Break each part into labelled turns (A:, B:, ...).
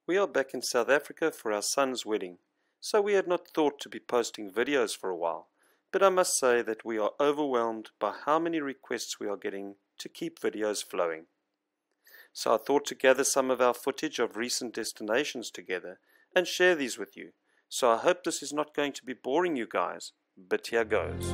A: We are back in South Africa for our son's wedding, so we had not thought to be posting videos for a while, but I must say that we are overwhelmed by how many requests we are getting to keep videos flowing. So I thought to gather some of our footage of recent destinations together and share these with you. So I hope this is not going to be boring you guys, but here goes.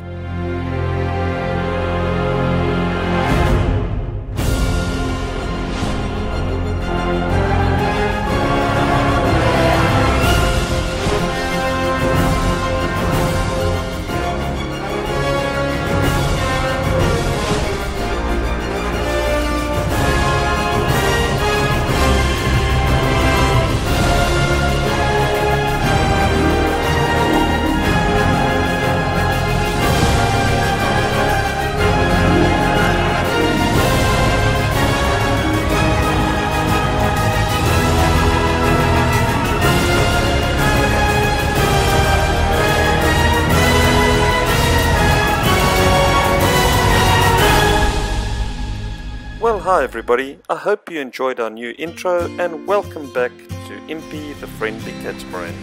A: Well, hi everybody, I hope you enjoyed our new intro and welcome back to Impi the Friendly Catamaran.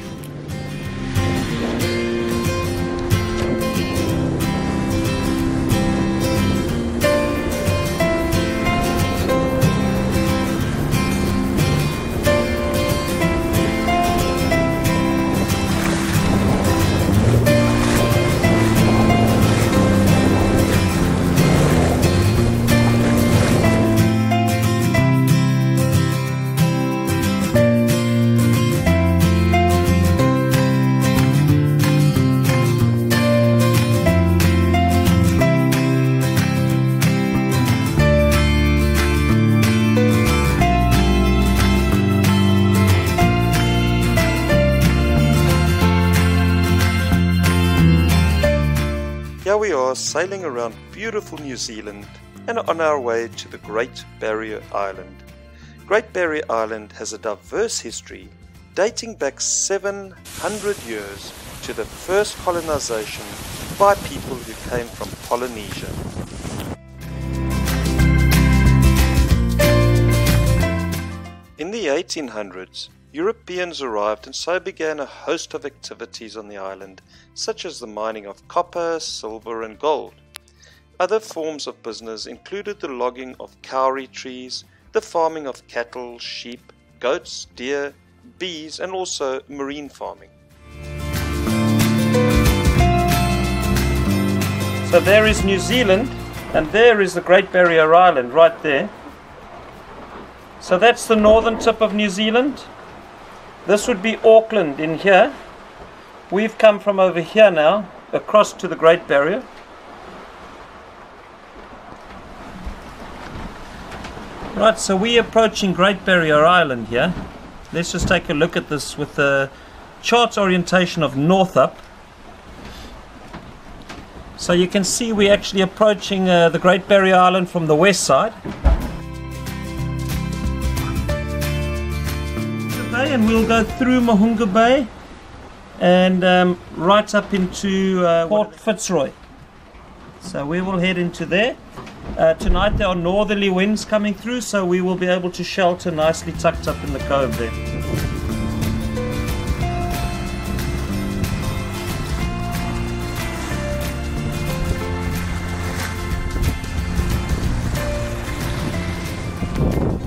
A: Here we are sailing around beautiful New Zealand and on our way to the Great Barrier Island. Great Barrier Island has a diverse history dating back 700 years to the first colonization by people who came from Polynesia. In the 1800s, Europeans arrived and so began a host of activities on the island, such as the mining of copper, silver and gold. Other forms of business included the logging of kauri trees, the farming of cattle, sheep, goats, deer, bees and also marine farming. So there is New Zealand and there is the Great Barrier Island right there. So that's the northern tip of New Zealand. This would be Auckland in here. We've come from over here now, across to the Great Barrier. Right, so we're approaching Great Barrier Island here. Let's just take a look at this with the chart orientation of north up. So you can see we're actually approaching the Great Barrier Island from the west side. And we'll go through Mahunga Bay and right up into Port Fitzroy. So we will head into there. Tonight there are northerly winds coming through, so we will be able to shelter nicely tucked up in the cove there.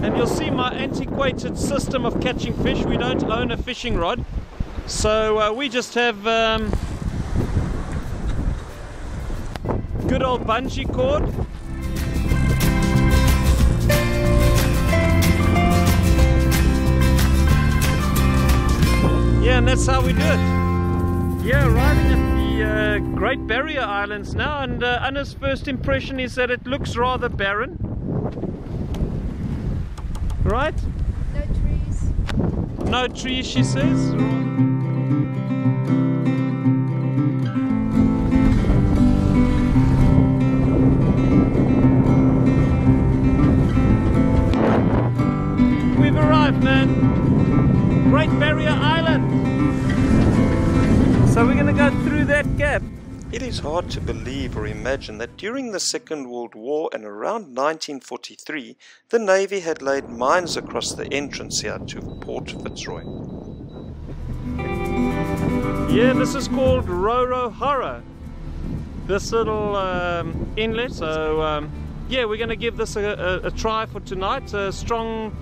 A: And you'll see my antiquated system of catching fish. We don't own a fishing rod, so we just have good old bungee cord. Yeah, and that's how we do it. Yeah, arriving at the Great Barrier Islands now, and Anna's first impression is that it looks rather barren. Right?
B: No trees.
A: No trees, she says. We've arrived, man. Great Barrier Island. So we're going to go through that gap. It is hard to believe or imagine that during the Second World War and around 1943, the Navy had laid mines across the entrance here to Port Fitzroy. Yeah, this is called Roro-Horo, this little inlet. So yeah, we're going to give this a try for tonight. Strong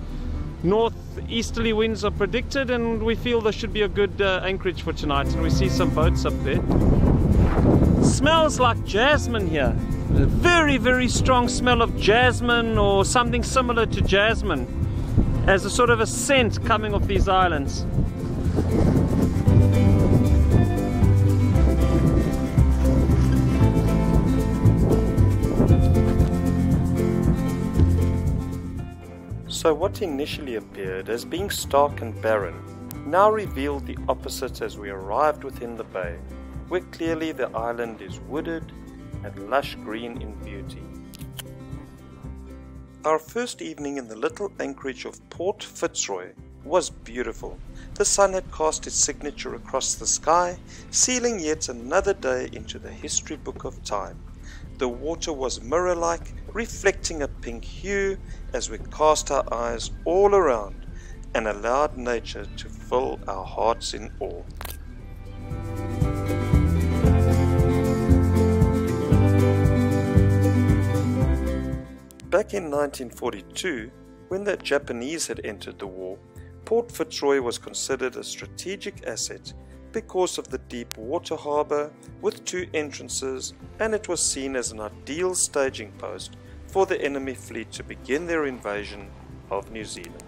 A: northeasterly winds are predicted, and we feel there should be a good anchorage for tonight. And we see some boats up there. Smells like jasmine here. A very, very strong smell of jasmine, or something similar to jasmine, as a sort of a scent coming off these islands. So what initially appeared as being stark and barren now revealed the opposite as we arrived within the bay, where clearly the island is wooded and lush green in beauty. Our first evening in the little anchorage of Port Fitzroy was beautiful. The sun had cast its signature across the sky, sealing yet another day into the history book of time. The water was mirror-like, reflecting a pink hue as we cast our eyes all around and allowed nature to fill our hearts in awe. Back in 1942, when the Japanese had entered the war, Port Fitzroy was considered a strategic asset because of the deep water harbour with 2 entrances, and it was seen as an ideal staging post for the enemy fleet to begin their invasion of New Zealand.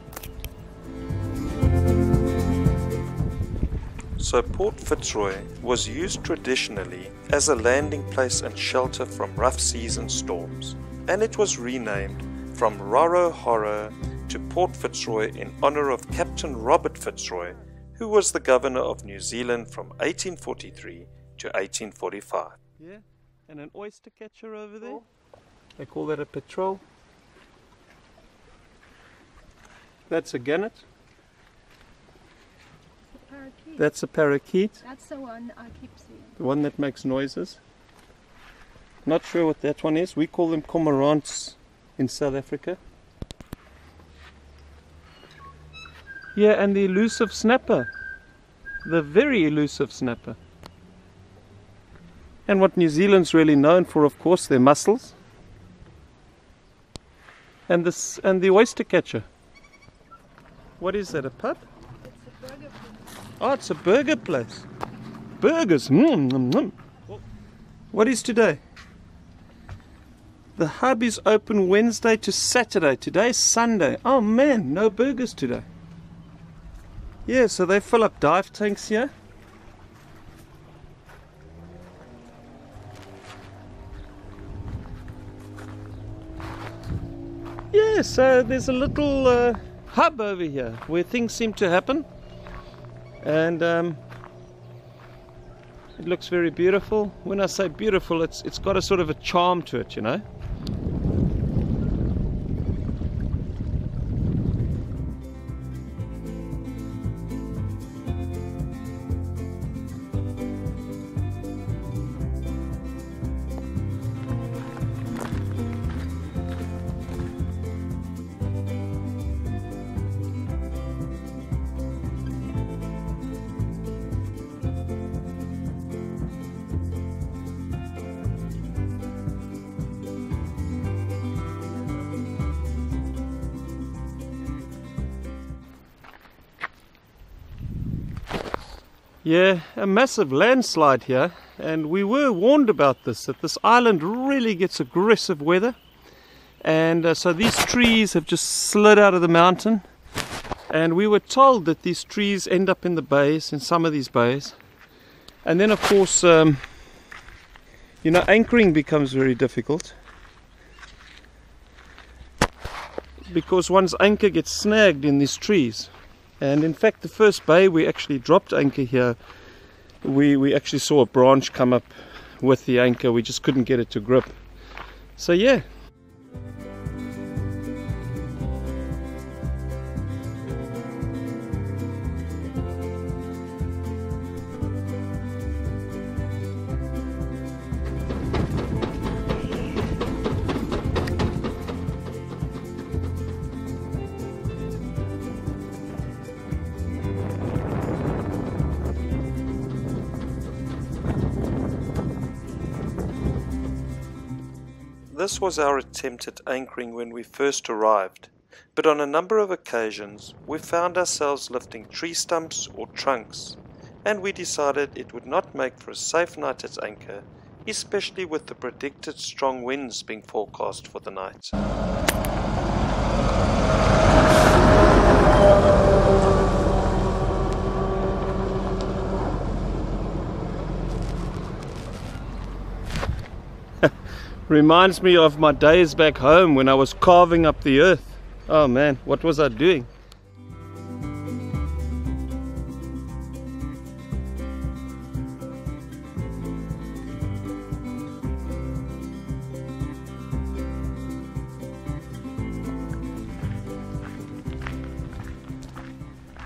A: So Port Fitzroy was used traditionally as a landing place and shelter from rough seas and storms, and it was renamed from Roro-Horo to Port Fitzroy in honour of Captain Robert Fitzroy, who was the governor of New Zealand from 1843 to 1845. Yeah, and an oyster catcher over there. They call that a petrel. That's a gannet.
B: A parakeet.
A: That's a parakeet.
B: That's the one I keep seeing.
A: The one that makes noises. Not sure what that one is. We call them cormorants in South Africa. Yeah, and the elusive snapper. The very elusive snapper. And what New Zealand's really known for, of course, their mussels. And the oyster catcher. What is that, a pub?
B: It's a burger place.
A: Oh, it's a burger place. Burgers. What is today? The hub is open Wednesday to Saturday. Today is Sunday. Oh man, no burgers today. Yeah, so they fill up dive tanks here. Yeah, so there's a little hub over here where things seem to happen. And it looks very beautiful. When I say beautiful, it's got a sort of a charm to it, you know. Yeah, a massive landslide here, and we were warned about this, that this island really gets aggressive weather, and so these trees have just slid out of the mountain, and we were told that these trees end up in the bays, in some of these bays, and then of course you know, anchoring becomes very difficult because one's anchor gets snagged in these trees. And in fact, the first bay we actually dropped anchor here, we actually saw a branch come up with the anchor. We just couldn't get it to grip. So yeah. this was our attempt at anchoring when we first arrived, but on a number of occasions we found ourselves lifting tree stumps or trunks, and we decided it would not make for a safe night at anchor, especially with the predicted strong winds being forecast for the night. Reminds me of my days back home when I was carving up the earth. Oh man, what was I doing?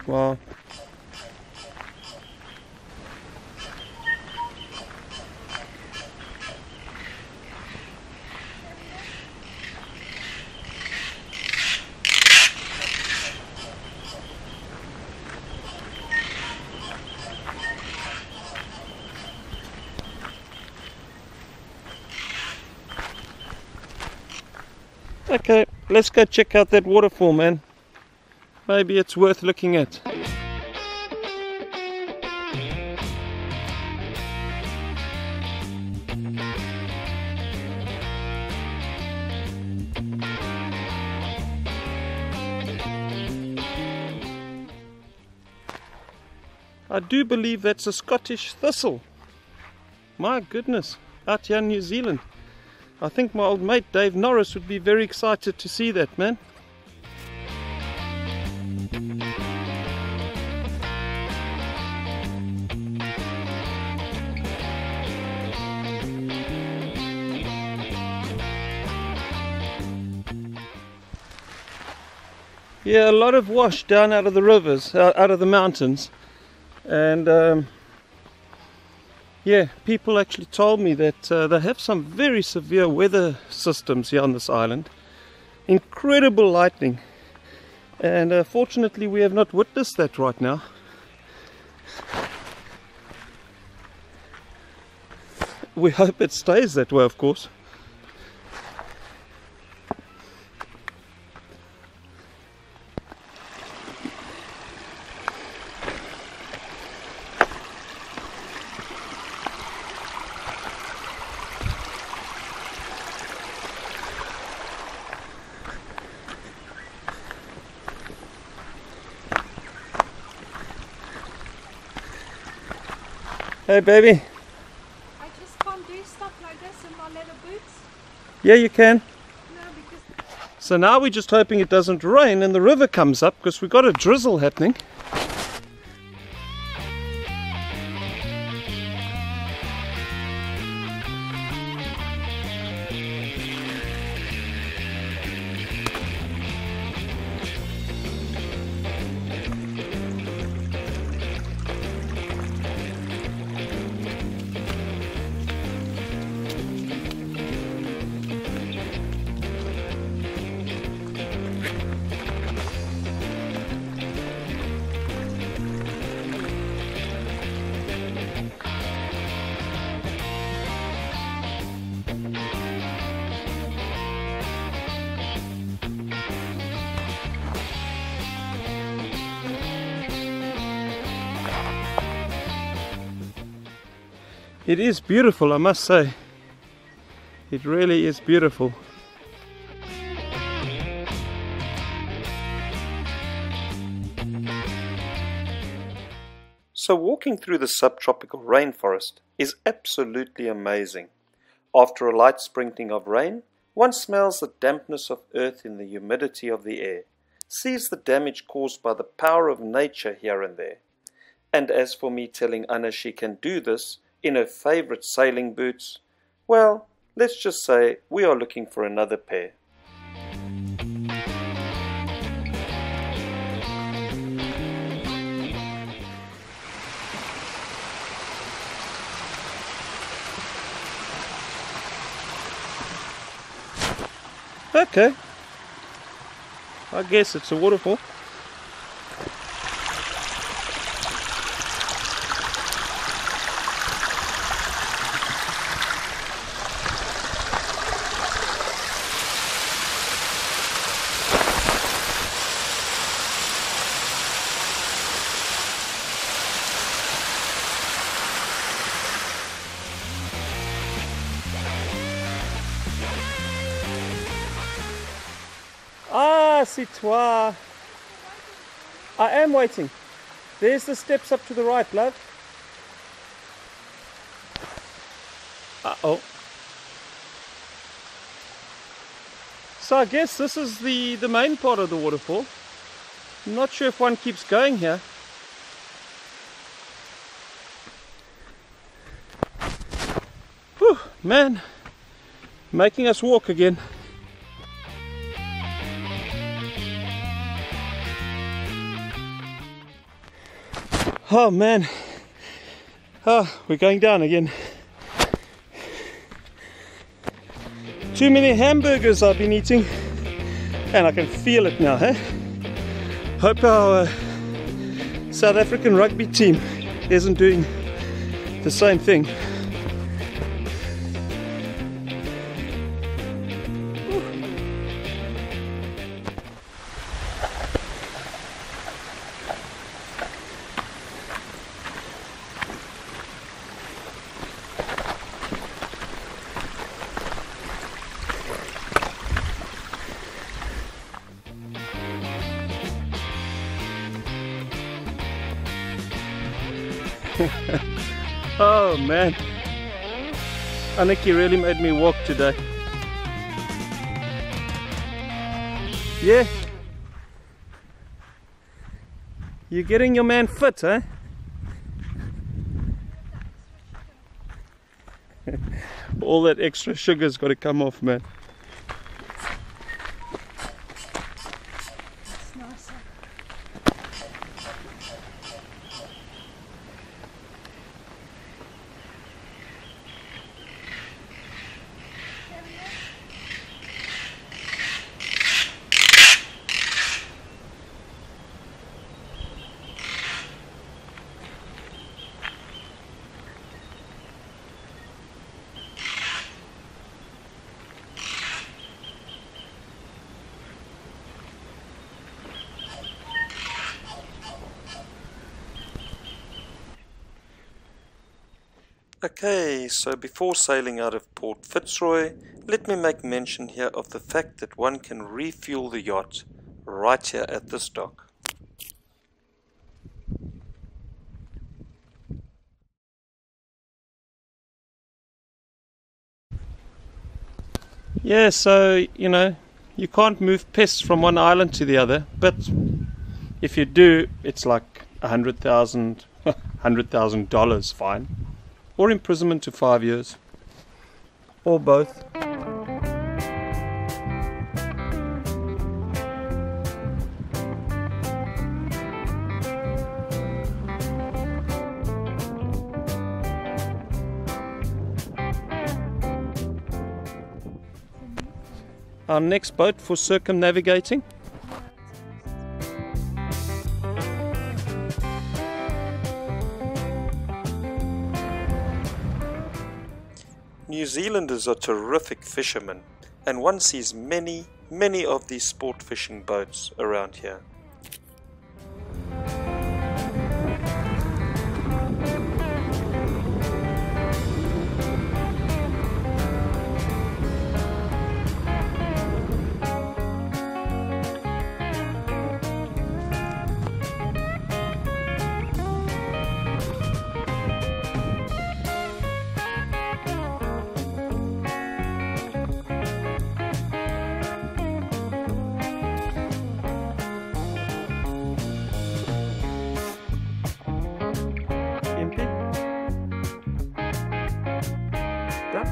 A: Wow. Okay, let's go check out that waterfall, man. Maybe it's worth looking at. I do believe that's a Scottish thistle. My goodness, out here in New Zealand. I think my old mate Dave Norris would be very excited to see that, man. Yeah, a lot of wash down out of the rivers, out of the mountains, and yeah, people actually told me that they have some very severe weather systems here on this island. Incredible lightning, and fortunately we have not witnessed that right now. We hope it stays that way, of course. Hey baby.
B: I just can't do stuff like this in my leather boots.
A: Yeah, you can.
B: No, because
A: So now we're just hoping it doesn't rain and the river comes up, because we've got a drizzle happening. It is beautiful, I must say. It really is beautiful. So walking through the subtropical rainforest is absolutely amazing. After a light sprinkling of rain, one smells the dampness of earth in the humidity of the air, sees the damage caused by the power of nature here and there. And as for me telling Anna she can do this in her favorite sailing boots, well, let's just say we are looking for another pair. Okay, I guess it's a waterfall. c'est toi. I am waiting. There's the steps up to the right, love. Uh-oh. So I guess this is the main part of the waterfall. I'm not sure if one keeps going here. Whew, man, making us walk again. Oh man, we're going down again. Too many hamburgers I've been eating, and I can feel it now, eh? Hope our South African rugby team isn't doing the same thing. Oh man, Aniki really made me walk today. Yeah, you're getting your man fit, eh? All that extra sugar's got to come off, man.
B: It's nice.
A: Okay, so before sailing out of Port Fitzroy, let me make mention here of the fact that one can refuel the yacht right here at this dock. Yeah, so, you know, you can't move pests from one island to the other, but if you do, it's like $100,000 fine. Or imprisonment to 5 years. Or both. Our next boat for circumnavigating. New Zealanders are terrific fishermen, and one sees many of these sport fishing boats around here. Impi? Ducks?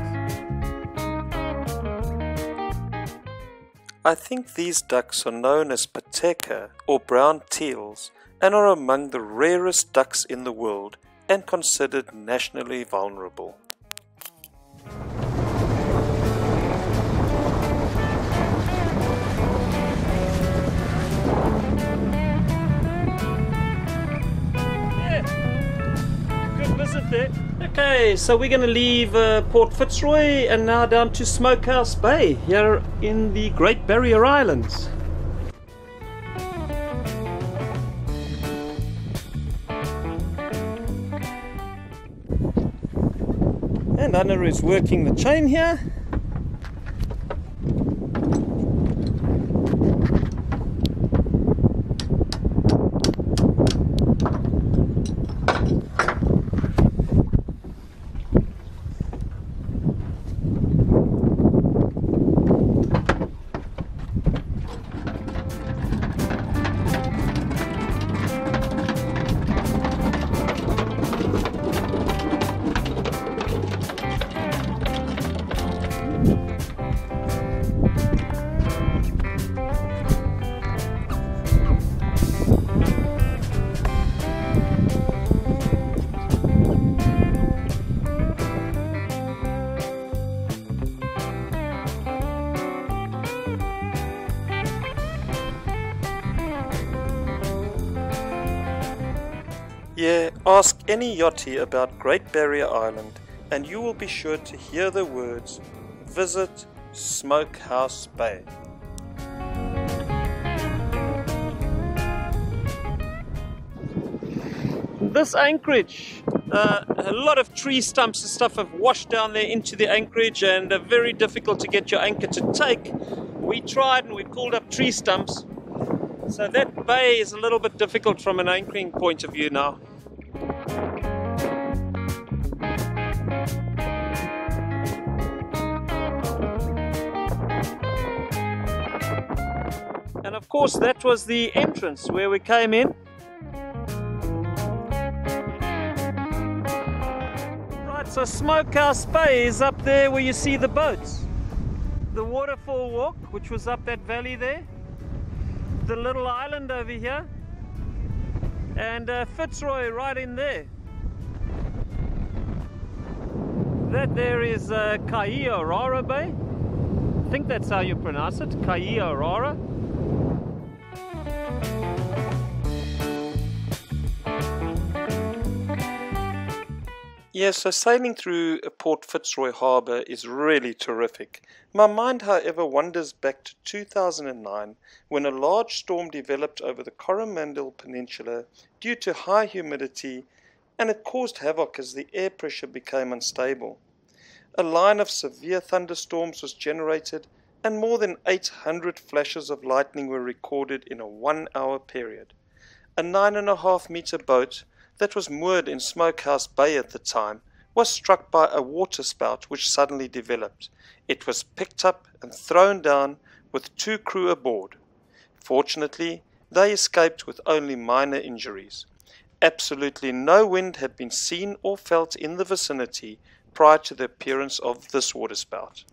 A: I think these ducks are known as pateka or brown teals and are among the rarest ducks in the world and considered nationally vulnerable. Okay, so we're going to leave Port Fitzroy and now down to Smokehouse Bay here in the Great Barrier Islands. And Anna is working the chain here. Yeah, ask any yachty about Great Barrier Island and you will be sure to hear the words, visit Smokehouse Bay. This anchorage, a lot of tree stumps and stuff have washed down there into the anchorage and very difficult to get your anchor to take. We tried and we pulled up tree stumps, so that bay is a little bit difficult from an anchoring point of view now. And of course that was the entrance where we came in. Right, so Smokehouse Bay is up there where you see the boats. The waterfall walk, which was up that valley there. The little island over here. And Fitzroy right in there. That there is Catamaran Bay. I think that's how you pronounce it, Catamaran. Yeah, so sailing through Port Fitzroy Harbour is really terrific. My mind, however, wanders back to 2009 when a large storm developed over the Coromandel Peninsula due to high humidity, and it caused havoc as the air pressure became unstable. A line of severe thunderstorms was generated and more than 800 flashes of lightning were recorded in a 1-hour period. A 9.5 meter boat that was moored in Smokehouse Bay at the time was struck by a waterspout which suddenly developed. It was picked up and thrown down with 2 crew aboard. Fortunately, they escaped with only minor injuries. Absolutely no wind had been seen or felt in the vicinity prior to the appearance of this waterspout.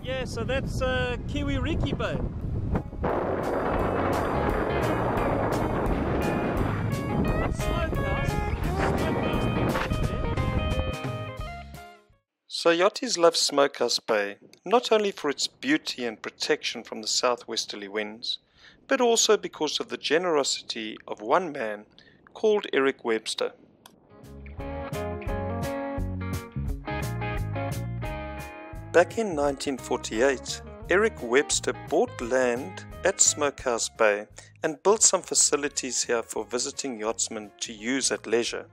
A: Yeah, so that's Kiwiriki Bay. So yachties love Smokehouse Bay, not only for its beauty and protection from the southwesterly winds, but also because of the generosity of one man called Eric Webster. Back in 1948, Eric Webster bought land at Smokehouse Bay and built some facilities here for visiting yachtsmen to use at leisure.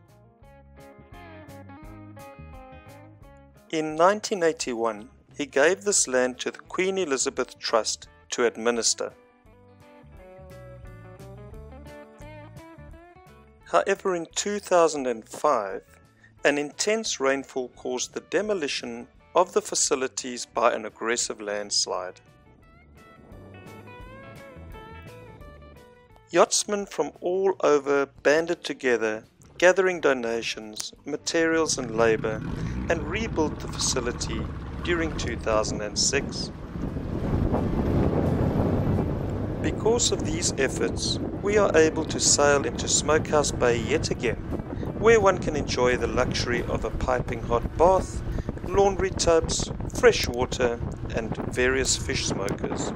A: In 1981, he gave this land to the Queen Elizabeth Trust to administer. However, in 2005, an intense rainfall caused the demolition of the facilities by an aggressive landslide. Yachtsmen from all over banded together, gathering donations, materials and labour, and rebuilt the facility during 2006. Because of these efforts, we are able to sail into Smokehouse Bay yet again, where one can enjoy the luxury of a piping hot bath, laundry tubs, fresh water, and various fish smokers.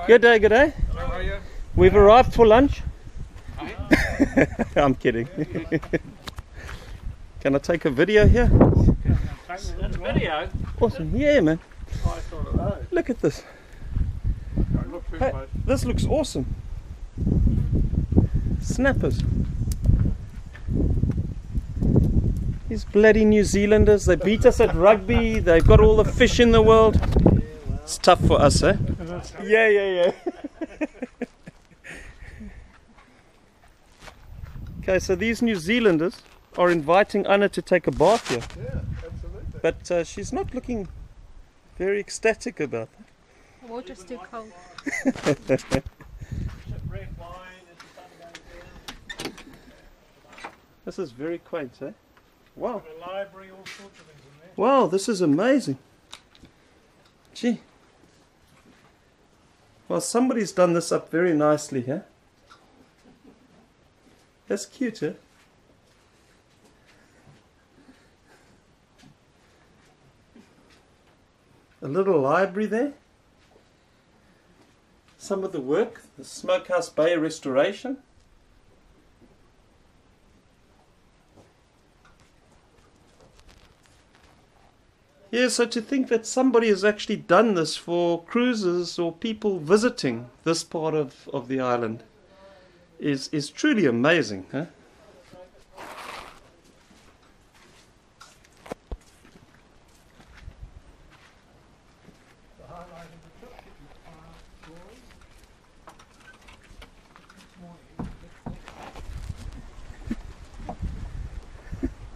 A: Good day, good day.
C: Hello, how are you?
A: We've arrived for lunch. I'm kidding. Can I take a video here?
C: That's video?
A: Awesome, yeah man.
C: Oh, I thought of that.
A: Look at this.
C: Don't look too
A: Hey,
C: close.
A: this looks awesome. Snappers. These bloody New Zealanders, they beat us at rugby, they've got all the fish in the world. It's tough for us, eh? Yeah. Okay, so these New Zealanders are inviting Anna to take a bath here.
C: Yeah, absolutely.
A: But she's not looking very ecstatic about that.
B: The water's too cold.
A: This is very quaint, eh? Wow.
C: A library, all sorts of things in there.
A: Wow, this is amazing. Gee. Well, somebody's done this up very nicely here. That's cute, eh? A little library there. Some of the work, the Smokehouse Bay restoration. Yeah, so to think that somebody has actually done this for cruisers or people visiting this part of the island is truly amazing, huh?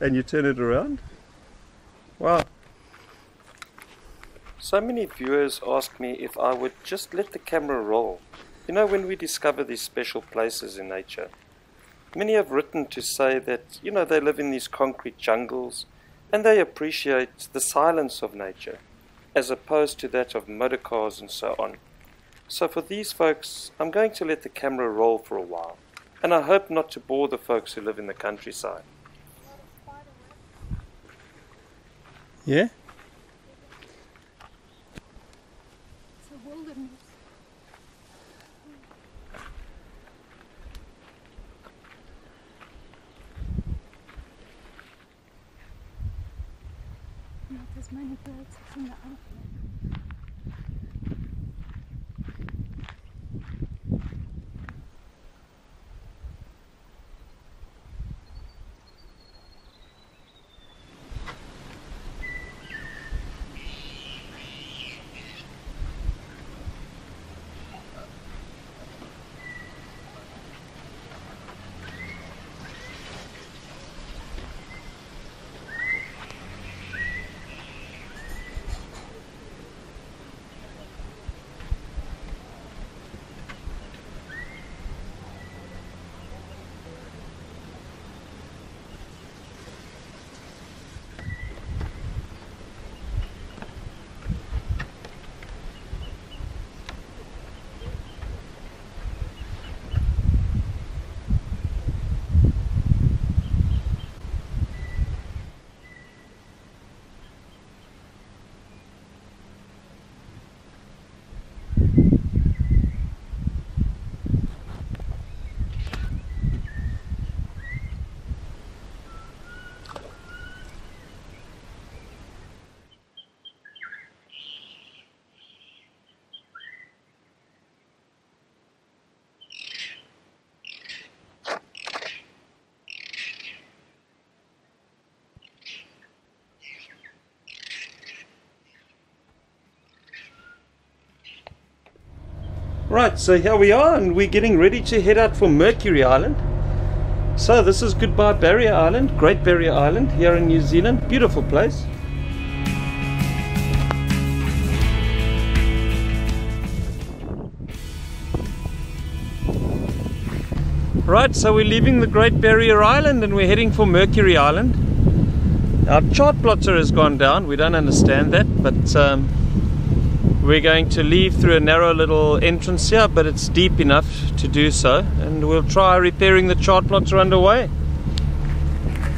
A: And you turn it around? Wow. So many viewers ask me if I would just let the camera roll. You know, when we discover these special places in nature. Many have written to say that, you know, they live in these concrete jungles and they appreciate the silence of nature as opposed to that of motor cars and so on. So for these folks, I'm going to let the camera roll for a while. And I hope not to bore the folks who live in the countryside. Yeah?
B: It's a wilderness. Not as many birds as in the island.
A: Right, so here we are and we're getting ready to head out for Mercury Island. So this is Goodbye Barrier Island, Great Barrier Island here in New Zealand. Beautiful place. Right, so we're leaving the Great Barrier Island and we're heading for Mercury Island. Our chart plotter has gone down, we don't understand that, but we're going to leave through a narrow little entrance here, but it's deep enough to do so, and we'll try repairing the chart plotter underway.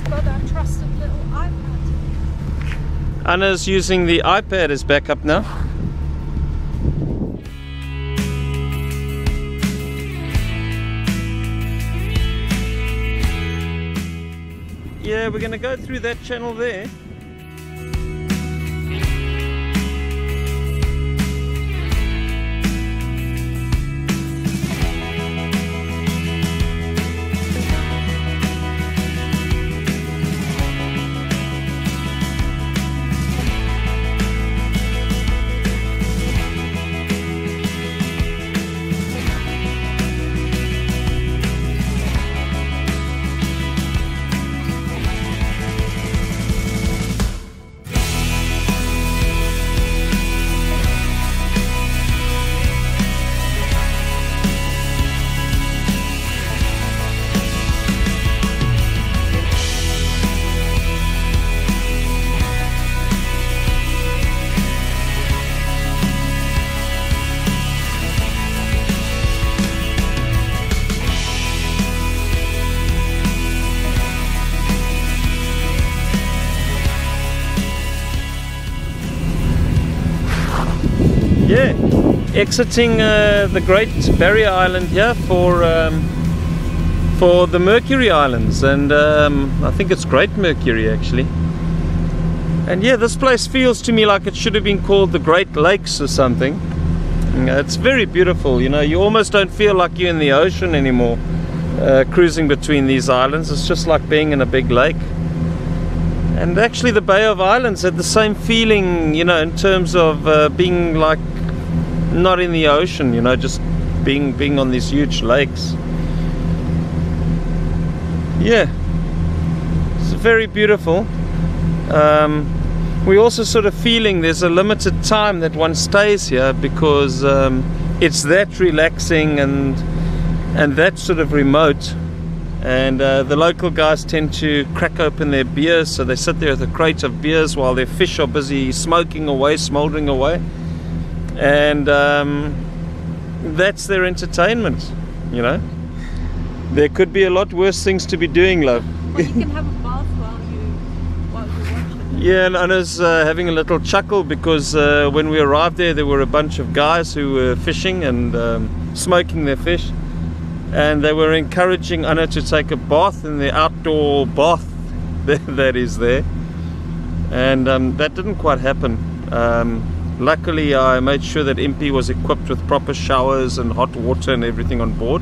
B: Got our trusted little iPad.
A: Anna's using the iPad as backup now. Yeah, we're going to go through that channel there. yeah, exiting the Great Barrier Island here for the Mercury Islands, and I think it's Great Mercury actually. And yeah, this place feels to me like it should have been called the Great Lakes or something. It's very beautiful, you know, you almost don't feel like you're in the ocean anymore, cruising between these islands. It's just like being in a big lake. And actually the Bay of Islands had the same feeling, you know, in terms of being like not in the ocean, you know, just being on these huge lakes. Yeah, it's very beautiful. We're also sort of feeling there's a limited time that one stays here, because it's that relaxing and that sort of remote. And the local guys tend to crack open their beers, so they sit there with a crate of beers while their fish are busy smoking away, smouldering away. And that's their entertainment, you know. There could be a lot worse things to be doing, love.
B: Well, you can have a bath while you watch it.
A: Yeah, and I was having a little chuckle because when we arrived there were a bunch of guys who were fishing and smoking their fish, and they were encouraging Anna to take a bath in the outdoor bath that is there, and that didn't quite happen. Luckily I made sure that Impi was equipped with proper showers and hot water and everything on board.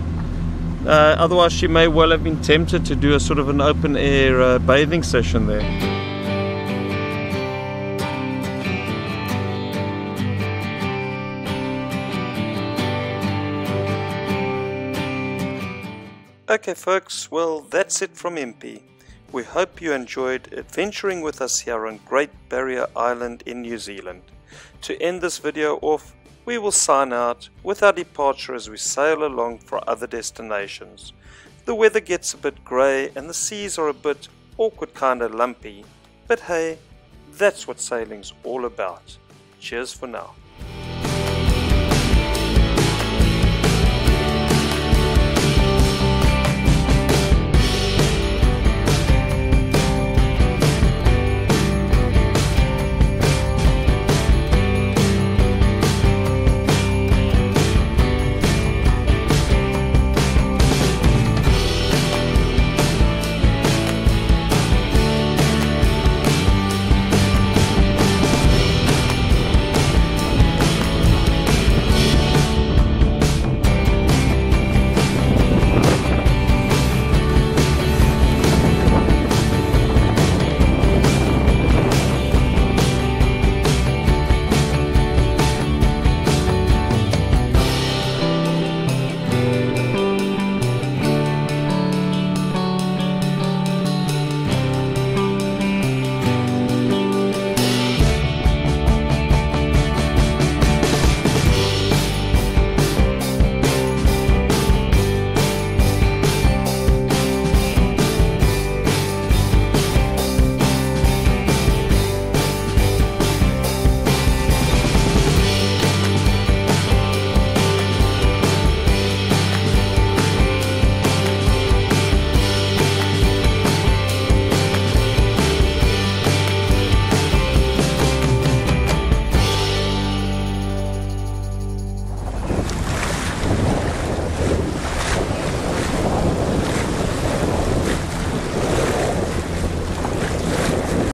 A: Otherwise she may well have been tempted to do a sort of an open air bathing session there. Okay folks, well that's it from Impi. We hope you enjoyed adventuring with us here on Great Barrier Island in New Zealand. To end this video off, we will sign out with our departure as we sail along for other destinations. The weather gets a bit grey and the seas are a bit awkward, kind of lumpy, but hey, that's what sailing's all about. Cheers for now.